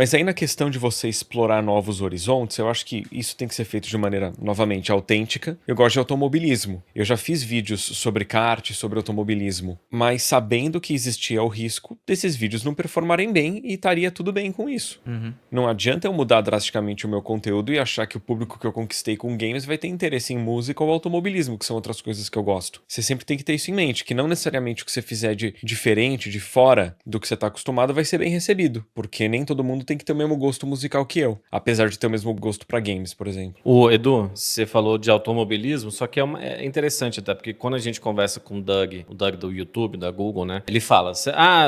Mas aí na questão de você explorar novos horizontes, eu acho que isso tem que ser feito de maneira, novamente, autêntica. Eu gosto de automobilismo. Eu já fiz vídeos sobre kart, sobre automobilismo, mas sabendo que existia o risco desses vídeos não performarem bem e estaria tudo bem com isso. Não adianta eu mudar drasticamente o meu conteúdo e achar que o público que eu conquistei com games vai ter interesse em música ou automobilismo, que são outras coisas que eu gosto. Você sempre tem que ter isso em mente, que não necessariamente o que você fizer de diferente, de fora do que você está acostumado vai ser bem recebido, porque nem todo mundo tem que ter o mesmo gosto musical que eu, apesar de ter o mesmo gosto para games, por exemplo. O Edu, você falou de automobilismo, só que é interessante até, porque quando a gente conversa com o Doug do YouTube, da Google, né? Ele fala,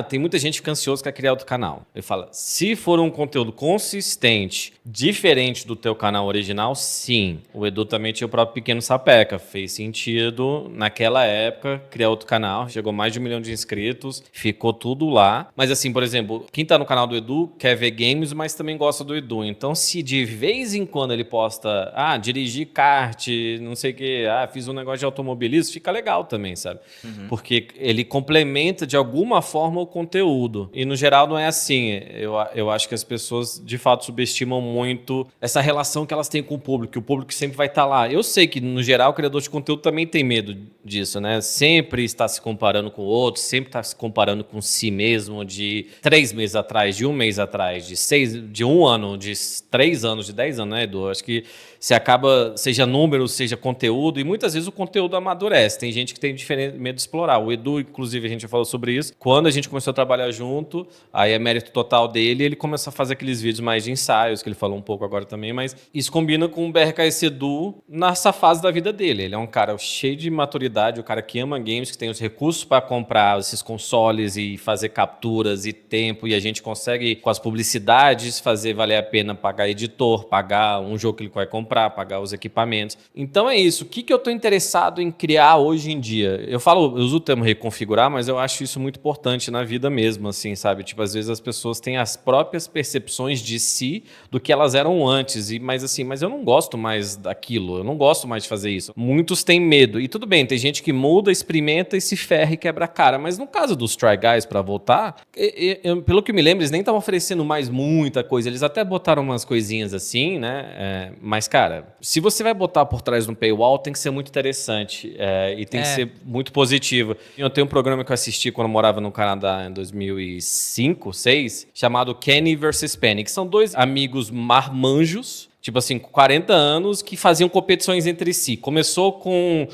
tem muita gente que fica ansioso que quer criar outro canal. Ele fala, se for um conteúdo consistente, diferente do teu canal original, sim. O Edu também tinha o próprio Pequeno Sapeca, fez sentido naquela época criar outro canal, chegou mais de 1 milhão de inscritos, ficou tudo lá. Mas assim, por exemplo, quem tá no canal do Edu quer ver games, mas também gosta do Edu. Então, se de vez em quando ele posta, dirigi kart, não sei o que, fiz um negócio de automobilismo, fica legal também, sabe? Porque ele complementa de alguma forma o conteúdo. E no geral não é assim. Eu acho que as pessoas de fato subestimam muito essa relação que elas têm com o público, que o público sempre vai estar lá. Eu sei que no geral o criador de conteúdo também tem medo disso, né? Sempre está se comparando com o outro, sempre está se comparando com si mesmo de 3 meses atrás, de 1 mês atrás, de 1 ano, de 3 anos, de 10 anos, né, Edu? Acho que você acaba, seja número, seja conteúdo, e muitas vezes o conteúdo amadurece. Tem gente que tem medo de explorar. O Edu, inclusive, a gente já falou sobre isso. Quando a gente começou a trabalhar junto, aí é mérito total dele, ele começou a fazer aqueles vídeos mais de ensaios, que ele falou um pouco agora também, mas isso combina com o BRKS Edu nessa fase da vida dele. Ele é um cara cheio de maturidade, um cara que ama games, que tem os recursos para comprar esses consoles e fazer capturas e tempo, e a gente consegue, com as publicidades, fazer valer a pena pagar editor, pagar um jogo que ele vai comprar, pagar os equipamentos. Então é isso. O que eu estou interessado em criar hoje em dia? Eu uso o termo reconfigurar, mas eu acho isso muito importante na vida mesmo, assim, sabe? Tipo, às vezes as pessoas têm as próprias percepções de si do que elas eram antes, mas eu não gosto mais daquilo, eu não gosto mais de fazer isso. Muitos têm medo. E tudo bem, tem gente que muda, experimenta e se ferra e quebra a cara. Mas no caso dos Try Guys, para voltar, pelo que me lembro, eles nem estavam oferecendo mais muita coisa. Eles até botaram umas coisinhas assim, né? Mas, cara, se você vai botar por trás de um paywall, tem que ser muito interessante e tem que ser muito positivo. Eu tenho um programa que eu assisti quando eu morava no Canadá em 2005, 2006, chamado Kenny vs Penny, que são 2 amigos marmanjos, tipo assim, 40 anos, que faziam competições entre si. Começou com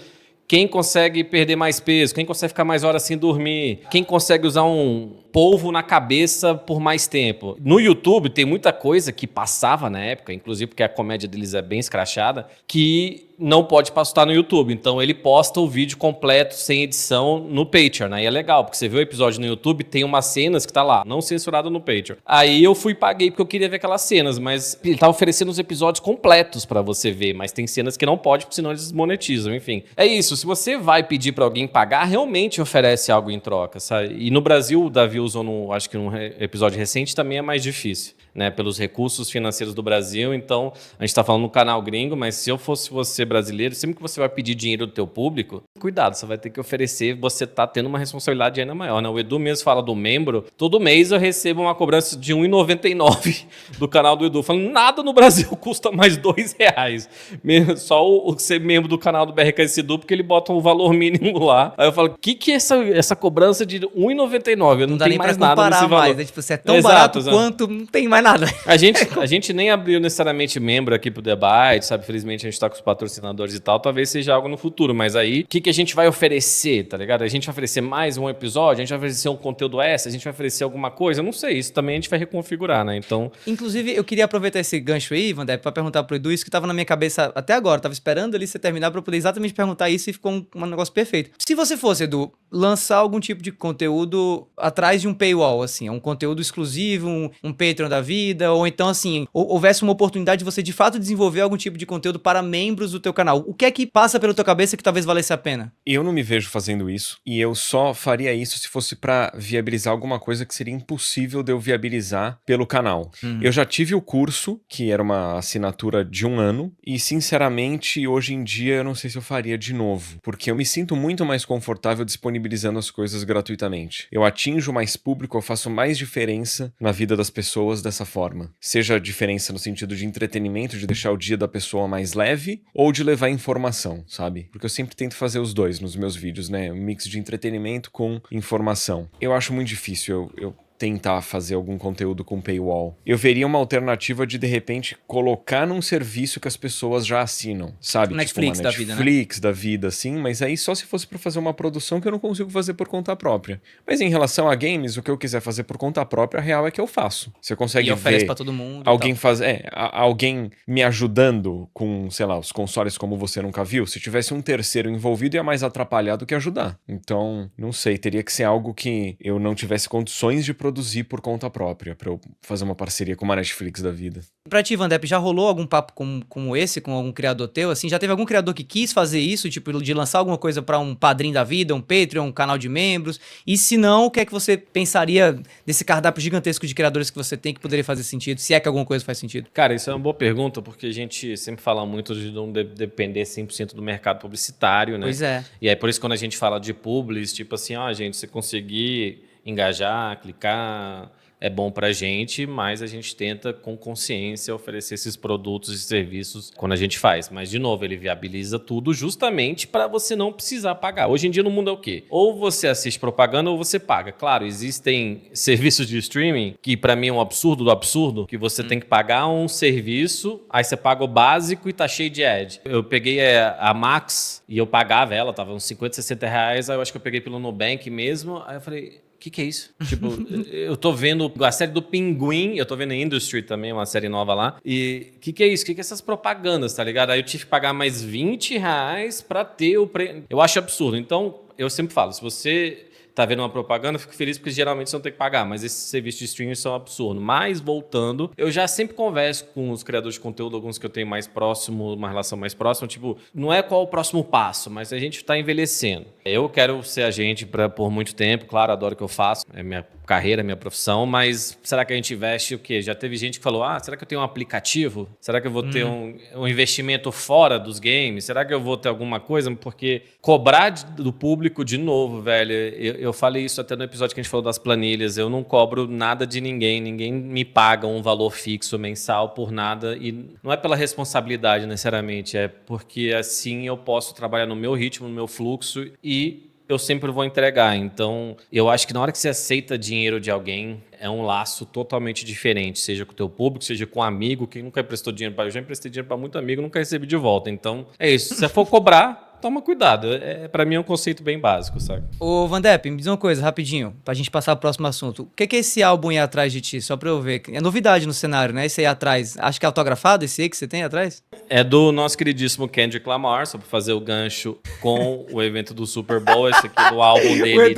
quem consegue perder mais peso, quem consegue ficar mais horas sem dormir, quem consegue usar um polvo na cabeça por mais tempo. No YouTube tem muita coisa que passava na época, inclusive porque a comédia deles é bem escrachada, que não pode postar no YouTube. Então ele posta o vídeo completo, sem edição, no Patreon. Aí é legal, porque você vê o episódio no YouTube, tem umas cenas que tá lá, não censurado no Patreon. Aí eu fui e paguei porque eu queria ver aquelas cenas, mas ele tá oferecendo os episódios completos pra você ver, mas tem cenas que não pode, porque senão eles desmonetizam, enfim. É isso, se você vai pedir pra alguém pagar, realmente oferece algo em troca, sabe? E no Brasil, o Davi usou, acho que num episódio recente, também é mais difícil, né? Pelos recursos financeiros do Brasil. Então, a gente tá falando no canal gringo, mas se eu fosse você brasileiro, sempre que você vai pedir dinheiro do teu público, cuidado, você vai ter que oferecer, você tá tendo uma responsabilidade ainda maior, né? O Edu mesmo fala do membro, todo mês eu recebo uma cobrança de R$1,99 do canal do Edu, falando, nada no Brasil custa mais R$2, só o ser membro do canal do BRKS Edu, porque ele bota um valor mínimo lá. Aí eu falo, o que é essa cobrança de R$1,99? Eu não tenho mais nada nesse valor. Né? Tipo, você é tão barato quanto, não tem mais nada. A gente nem abriu necessariamente membro aqui pro Debate, sabe? Felizmente a gente tá com os patrocinadores e tal, talvez seja algo no futuro, mas aí, o que a gente vai oferecer, tá ligado? A gente vai oferecer mais um episódio, a gente vai oferecer um conteúdo extra, a gente vai oferecer alguma coisa, eu não sei, isso também a gente vai reconfigurar, né? Então... Inclusive, eu queria aproveitar esse gancho aí, Vandé, pra perguntar pro Edu isso que tava na minha cabeça até agora, tava esperando ali você terminar pra eu poder exatamente perguntar isso e ficou um negócio perfeito. Se você fosse, Edu, lançar algum tipo de conteúdo atrás de um paywall, assim, um conteúdo exclusivo, um Patreon da vida, ou então, assim, houvesse uma oportunidade de você, de fato, desenvolver algum tipo de conteúdo para membros do teu canal. O que é que passa pela tua cabeça que talvez valesse a pena? Eu não me vejo fazendo isso, e eu só faria isso se fosse pra viabilizar alguma coisa que seria impossível de eu viabilizar pelo canal. Eu já tive o curso, que era uma assinatura de 1 ano, e sinceramente, hoje em dia, eu não sei se eu faria de novo, porque eu me sinto muito mais confortável disponibilizando disponibilizando as coisas gratuitamente. Eu atinjo mais público, eu faço mais diferença na vida das pessoas dessa forma. Seja diferença no sentido de entretenimento, de deixar o dia da pessoa mais leve, ou de levar informação, sabe? Porque eu sempre tento fazer os dois nos meus vídeos, né? Um mix de entretenimento com informação. Eu acho muito difícil eu tentar fazer algum conteúdo com paywall. Eu veria uma alternativa de repente, colocar num serviço que as pessoas já assinam, sabe? Netflix tipo uma da vida, né? Netflix da vida, assim, mas aí só se fosse pra fazer uma produção que eu não consigo fazer por conta própria. Mas em relação a games, o que eu quiser fazer por conta própria, a real é que eu faço. Você consegue E oferece ver pra todo mundo. e alguém tal. alguém me ajudando com, sei lá, os consoles como você nunca viu. Se tivesse um terceiro envolvido, ia mais atrapalhar do que ajudar. Então, não sei, teria que ser algo que eu não tivesse condições de produzir por conta própria, pra eu fazer uma parceria com uma Netflix da vida. Pra ti, Vandep, já rolou algum papo como esse, com algum criador teu? Assim, já teve algum criador que quis fazer isso, tipo, de lançar alguma coisa pra um padrinho da vida, um Patreon, um canal de membros? E se não, o que é que você pensaria desse cardápio gigantesco de criadores que você tem que poderia fazer sentido? Se é que alguma coisa faz sentido? Cara, isso é uma boa pergunta, porque a gente sempre fala muito de não depender 100% do mercado publicitário, né? Pois é. E aí, por isso, quando a gente fala de publis, tipo assim, ó, gente, você conseguir engajar, clicar, é bom pra gente, mas a gente tenta com consciência oferecer esses produtos e serviços quando a gente faz. Mas, de novo, ele viabiliza tudo justamente para você não precisar pagar. Hoje em dia no mundo é o quê? Ou você assiste propaganda ou você paga. Claro, existem serviços de streaming que para mim é um absurdo do absurdo, que você tem que pagar um serviço, aí você paga o básico e tá cheio de ad. Eu peguei a Max e eu pagava ela, tava uns 50, 60 reais, aí eu acho que eu peguei pelo Nubank mesmo, aí eu falei... O que é isso? Tipo, eu tô vendo a série do Pinguim, eu tô vendo a Industry também, uma série nova lá. E o que é isso? O que é essas propagandas, tá ligado? Aí eu tive que pagar mais 20 reais pra ter o... Eu acho absurdo. Então, eu sempre falo, se você tá vendo uma propaganda, eu fico feliz porque geralmente você não tem que pagar, mas esses serviços de streaming são absurdos. Mas, voltando, eu já sempre converso com os criadores de conteúdo, alguns que eu tenho mais próximo, uma relação mais próxima, tipo, não é qual o próximo passo, mas a gente tá envelhecendo. Eu quero ser agente por muito tempo, claro, adoro o que eu faço, é minha carreira, minha profissão, mas será que a gente investe o quê? Já teve gente que falou, será que eu tenho um aplicativo? Será que eu vou ter um investimento fora dos games? Será que eu vou ter alguma coisa? Porque cobrar do público de novo, velho, eu falei isso até no episódio que a gente falou das planilhas, eu não cobro nada de ninguém me paga um valor fixo mensal por nada, e não é pela responsabilidade necessariamente, é porque assim eu posso trabalhar no meu ritmo, no meu fluxo e eu sempre vou entregar. Então, eu acho que na hora que você aceita dinheiro de alguém, é um laço totalmente diferente, seja com o teu público, seja com um amigo. Quem nunca emprestou dinheiro para eu já emprestei dinheiro para muito amigo, nunca recebi de volta. Então, é isso. Se você for cobrar, toma cuidado. Para mim é um conceito bem básico, sabe? Ô, Vandep, me diz uma coisa, rapidinho, pra gente passar pro próximo assunto. O que é esse álbum aí atrás de ti? Só pra eu ver. É novidade no cenário, né? Esse aí atrás. Acho que é autografado esse aí que você tem atrás? É do nosso queridíssimo Kendrick Lamar, só pra fazer o gancho com o evento do Super Bowl. Esse aqui é do álbum dele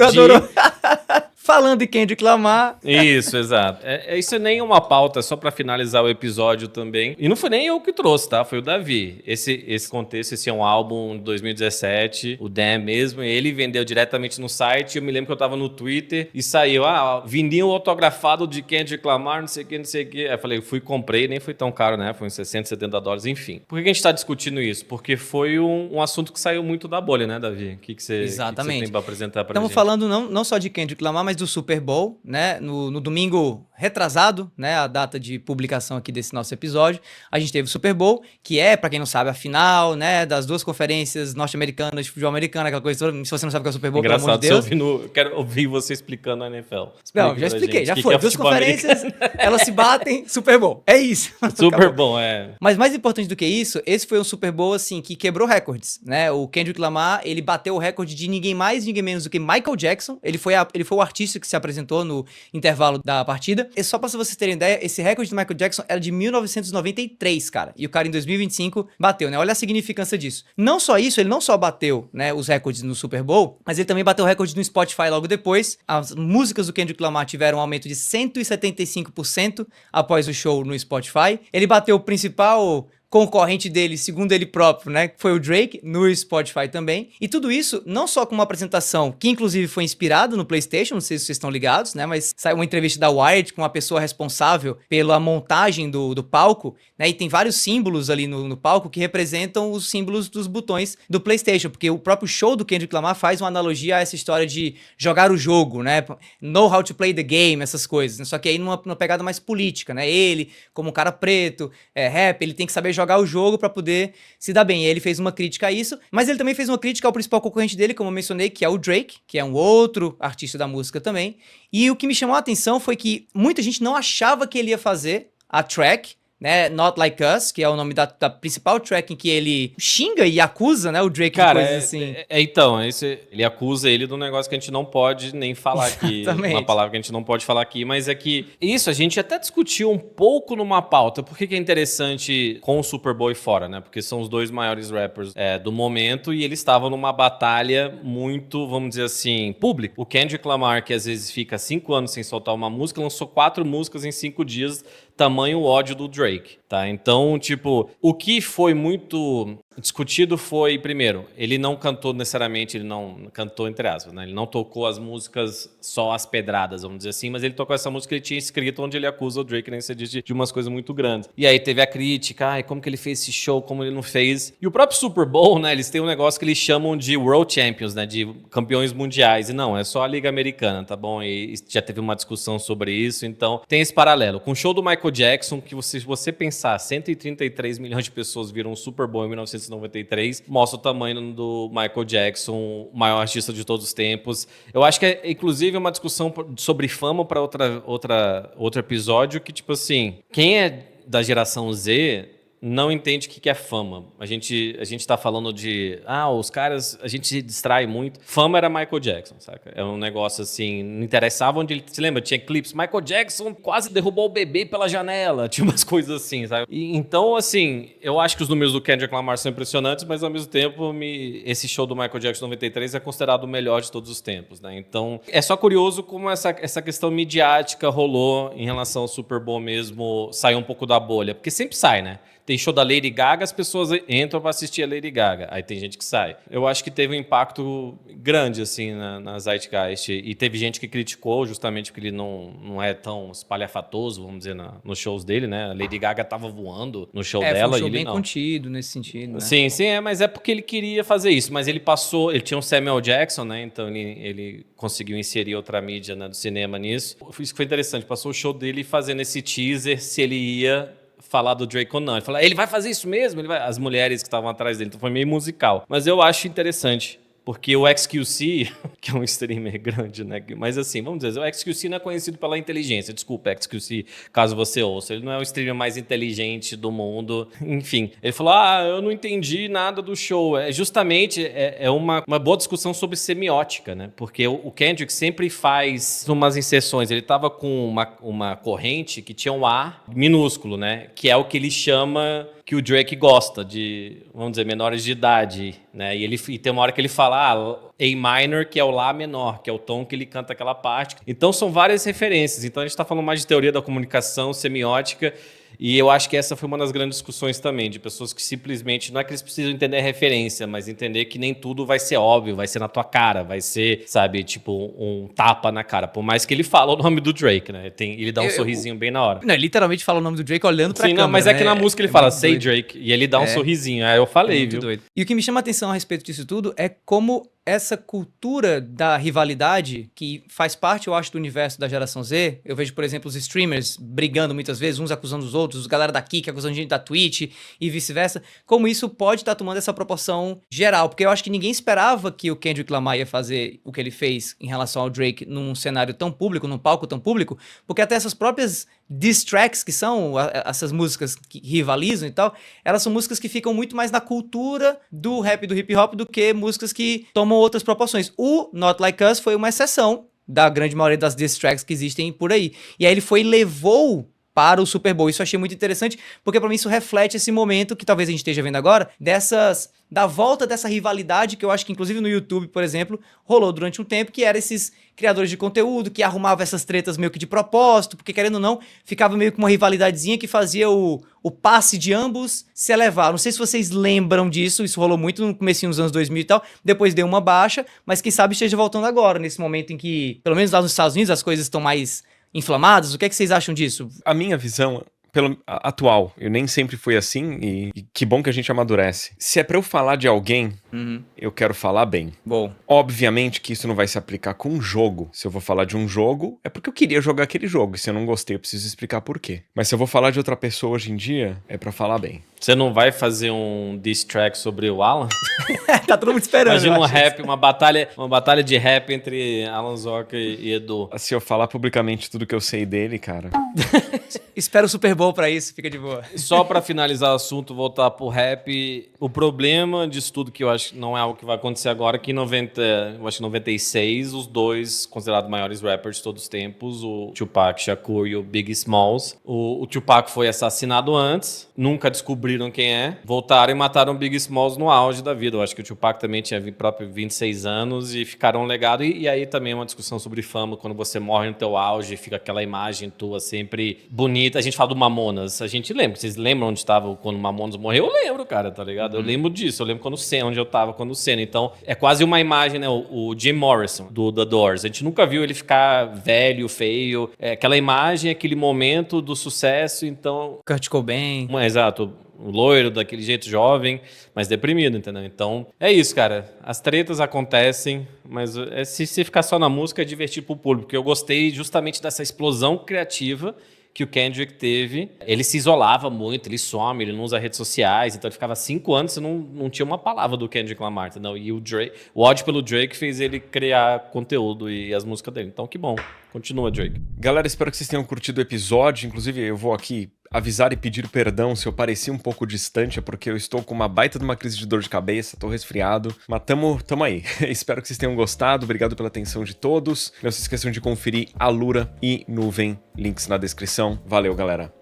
Falando em Kendrick Lamar. Isso, exato. Isso nem uma pauta, é só pra finalizar o episódio também. E não foi nem eu que trouxe, tá? Foi o Davi. Esse contexto, esse é um álbum de 2017, o Dan mesmo, ele vendeu diretamente no site. Eu me lembro que eu tava no Twitter e saiu, vinil autografado de Kendrick Lamar, não sei o que, não sei o que. Aí eu falei, fui, comprei, nem foi tão caro, né? Foi uns 60, 70 dólares, enfim. Por que a gente tá discutindo isso? Porque foi um assunto que saiu muito da bolha, né, Davi? O que você tem pra apresentar pra gente? Estamos falando não só de Kendrick Lamar, mas do Super Bowl, né? No domingo retrasado, né? A data de publicação aqui desse nosso episódio, a gente teve o Super Bowl, que é, pra quem não sabe, a final, né? Das duas conferências norte-americanas de futebol americano, aquela coisa toda. Se você não sabe o que é o Super Bowl, pelo amor de Deus. Quero ouvir você explicando a NFL. Não, já expliquei, já foi. Duas conferências, elas se batem, Super Bowl. É isso. Super bom, é. Mas mais importante do que isso, esse foi um Super Bowl, assim, que quebrou recordes, né? O Kendrick Lamar, ele bateu o recorde de ninguém mais, ninguém menos do que Michael Jackson. Ele foi o artista que se apresentou no intervalo da partida. E só pra vocês terem ideia, esse recorde do Michael Jackson era de 1993, cara. E o cara em 2025 bateu, né? Olha a significância disso. Não só isso, ele não só bateu, né, os recordes no Super Bowl, mas ele também bateu o recorde no Spotify logo depois. As músicas do Kendrick Lamar tiveram um aumento de 175% após o show no Spotify. Ele bateu o principal concorrente dele, segundo ele próprio, né? Foi o Drake, no Spotify também. E tudo isso, não só com uma apresentação que inclusive foi inspirada no PlayStation, não sei se vocês estão ligados, né? Mas saiu uma entrevista da Wired com uma pessoa responsável pela montagem do palco, né? E tem vários símbolos ali no palco que representam os símbolos dos botões do PlayStation, porque o próprio show do Kendrick Lamar faz uma analogia a essa história de jogar o jogo, né? Know how to play the game, essas coisas, né? Só que aí numa pegada mais política, né? Ele, como um cara preto, rap, ele tem que saber jogar o jogo pra poder se dar bem. E ele fez uma crítica a isso, mas ele também fez uma crítica ao principal concorrente dele, como eu mencionei, que é o Drake, que é um outro artista da música também. E o que me chamou a atenção foi que muita gente não achava que ele ia fazer a track, né, Not Like Us, que é o nome da principal track em que ele xinga e acusa, né, o Drake de coisas assim. Então, ele acusa ele de um negócio que a gente não pode nem falar aqui, uma palavra que a gente não pode falar aqui, mas é que isso a gente até discutiu um pouco numa pauta, por que é interessante com o Superboy fora, né, porque são os dois maiores rappers do momento e eles estavam numa batalha muito, vamos dizer assim, pública. O Kendrick Lamar, que às vezes fica 5 anos sem soltar uma música, lançou 4 músicas em 5 dias, tamanho ódio do Drake, tá? Então, tipo, o que foi muito discutido foi, primeiro, ele não cantou necessariamente, ele não cantou entre aspas, né? Ele não tocou as músicas só as pedradas, vamos dizer assim, mas ele tocou essa música que ele tinha escrito onde ele acusa o Drake, né, de umas coisas muito grandes. E aí teve a crítica, como que ele fez esse show, como ele não fez. E o próprio Super Bowl, né, eles têm um negócio que eles chamam de World Champions, né, de campeões mundiais. E não, é só a Liga Americana, tá bom? E já teve uma discussão sobre isso, então tem esse paralelo. Com o show do Michael Jackson, que se você pensar, 133 milhões de pessoas viram o Super Bowl em 1993, mostra o tamanho do Michael Jackson, o maior artista de todos os tempos. Eu acho que é, inclusive, uma discussão sobre fama para outro episódio, que, tipo assim, quem é da geração Z não entende o que é fama. A gente tá falando de... os caras... A gente se distrai muito. Fama era Michael Jackson, saca? É um negócio assim... Não interessava onde ele... Se lembra? Tinha clipes. Michael Jackson quase derrubou o bebê pela janela. Tinha umas coisas assim, sabe? Então, assim... Eu acho que os números do Kendrick Lamar são impressionantes, mas, ao mesmo tempo, esse show do Michael Jackson 93 é considerado o melhor de todos os tempos, né? Então, é só curioso como essa questão midiática rolou em relação ao Super Bowl mesmo, saiu um pouco da bolha. Porque sempre sai, né? Tem show da Lady Gaga, as pessoas entram para assistir a Lady Gaga. Aí tem gente que sai. Eu acho que teve um impacto grande, assim, na Zeitgeist. E teve gente que criticou, justamente porque ele não é tão espalhafatoso, vamos dizer, nos shows dele, né? A Lady Gaga tava voando no show dela. Foi um show e ele bem não. contido nesse sentido, né? Sim, mas é porque ele queria fazer isso. Mas ele tinha um Samuel Jackson, né? Então ele conseguiu inserir outra mídia, né, do cinema nisso. Isso que foi interessante. Passou o show dele fazendo esse teaser se ele ia falar do Drake ou não. Ele fala, ele vai fazer isso mesmo? As mulheres que estavam atrás dele. Então foi meio musical. Mas eu acho interessante. Porque o XQC, que é um streamer grande, né? Mas assim, vamos dizer, o XQC não é conhecido pela inteligência. Desculpa, XQC, caso você ouça. Ele não é o streamer mais inteligente do mundo. Enfim, ele falou, eu não entendi nada do show. Justamente, uma boa discussão sobre semiótica, né? Porque o Kendrick sempre faz umas inserções. Ele tava com uma corrente que tinha um A minúsculo, né? Que é o que ele chama... que o Drake gosta de, vamos dizer, menores de idade, né? E tem uma hora que ele fala A minor, que é o Lá menor, que é o tom que ele canta aquela parte. Então são várias referências. Então a gente está falando mais de teoria da comunicação, semiótica, e eu acho que essa foi uma das grandes discussões também, de pessoas que simplesmente, não é que eles precisam entender a referência, mas entender que nem tudo vai ser óbvio, vai ser na tua cara, vai ser, sabe, tipo, um tapa na cara. Por mais que ele fala o nome do Drake, né? Ele dá um sorrisinho bem na hora. Não, literalmente fala o nome do Drake olhando pra câmera, não, mas é que na música ele fala, say doido. Drake, e ele dá um sorrisinho. Aí eu falei, Muito viu? doido. E o que me chama a atenção a respeito disso tudo é como essa cultura da rivalidade, que faz parte, eu acho, do universo da geração Z. Eu vejo, por exemplo, os streamers brigando muitas vezes, uns acusando os outros, os galera daqui que acusando gente da Twitch e vice-versa. Como isso pode estar tomando essa proporção geral. Porque eu acho que ninguém esperava que o Kendrick Lamar ia fazer o que ele fez em relação ao Drake num cenário tão público, num palco tão público, porque até essas próprias diss tracks, que são essas músicas que rivalizam e tal, elas são músicas que ficam muito mais na cultura do rap e do hip hop do que músicas que tomam outras proporções. O Not Like Us foi uma exceção da grande maioria das diss tracks que existem por aí. E aí ele foi e levou para o Super Bowl. Isso eu achei muito interessante, porque pra mim isso reflete esse momento que talvez a gente esteja vendo agora, da volta dessa rivalidade que eu acho que inclusive no YouTube, por exemplo, rolou durante um tempo, que era esses criadores de conteúdo que arrumavam essas tretas meio que de propósito, porque querendo ou não, ficava meio que uma rivalidadezinha que fazia o passe de ambos se elevar. Não sei se vocês lembram disso, isso rolou muito no comecinho dos anos 2000 e tal, depois deu uma baixa, mas quem sabe esteja voltando agora, nesse momento em que, pelo menos lá nos Estados Unidos, as coisas estão mais inflamadas. O que é que vocês acham disso? A minha visão atual, eu nem sempre fui assim e que bom que a gente amadurece. Se é pra eu falar de alguém, eu quero falar bem. Bom. Obviamente que isso não vai se aplicar com um jogo. Se eu vou falar de um jogo, é porque eu queria jogar aquele jogo. E se eu não gostei, eu preciso explicar por quê. Mas se eu vou falar de outra pessoa hoje em dia, é pra falar bem. Você não vai fazer um diss track sobre o Alan? Tá todo mundo esperando. Imagina eu um acho. rap, uma batalha de rap entre Alan Zorca e Edu. Se eu falar publicamente tudo que eu sei dele, cara... Espera o Super Bowl pra isso, fica de boa. Só pra finalizar o assunto, voltar pro rap, o problema disso tudo, que eu acho que não é algo que vai acontecer agora, que em 96, os dois considerados maiores rappers de todos os tempos, o Tupac Shakur e o Biggie Smalls. O Tupac foi assassinado antes, nunca descobriram quem é, voltaram e mataram o Biggie Smalls no auge da vida. Eu acho que o Tupac também tinha próprio 26 anos e ficaram um legado. E aí também uma discussão sobre fama, quando você morre no teu auge, fica aquela imagem tua sempre bonita. A gente fala do Mamonas, a gente lembra. Vocês lembram onde estava quando o Mamonas morreu? Eu lembro, cara, tá ligado? Eu lembro disso, eu lembro quando o Senna, onde eu tava quando o Senna. Então, é quase uma imagem, né? O Jim Morrison, do The Doors. A gente nunca viu ele ficar velho, feio. É aquela imagem, aquele momento do sucesso, então... Kurt Cobain. Exato. O loiro, daquele jeito jovem, mas deprimido, entendeu? Então, é isso, cara. As tretas acontecem, mas se ficar só na música, é divertir pro público. Porque eu gostei justamente dessa explosão criativa que o Kendrick teve. Ele se isolava muito, ele some, ele não usa redes sociais, então ele ficava 5 anos e não tinha uma palavra do Kendrick Lamar, entendeu? E o ódio pelo Drake fez ele criar conteúdo e as músicas dele. Então, que bom. Continua, Drake. Galera, espero que vocês tenham curtido o episódio. Inclusive, eu vou aqui avisar e pedir perdão se eu pareci um pouco distante, é porque eu estou com uma baita de uma crise de dor de cabeça, tô resfriado, mas tamo aí. Espero que vocês tenham gostado, obrigado pela atenção de todos. Não se esqueçam de conferir Alura e Nuvem, links na descrição. Valeu, galera.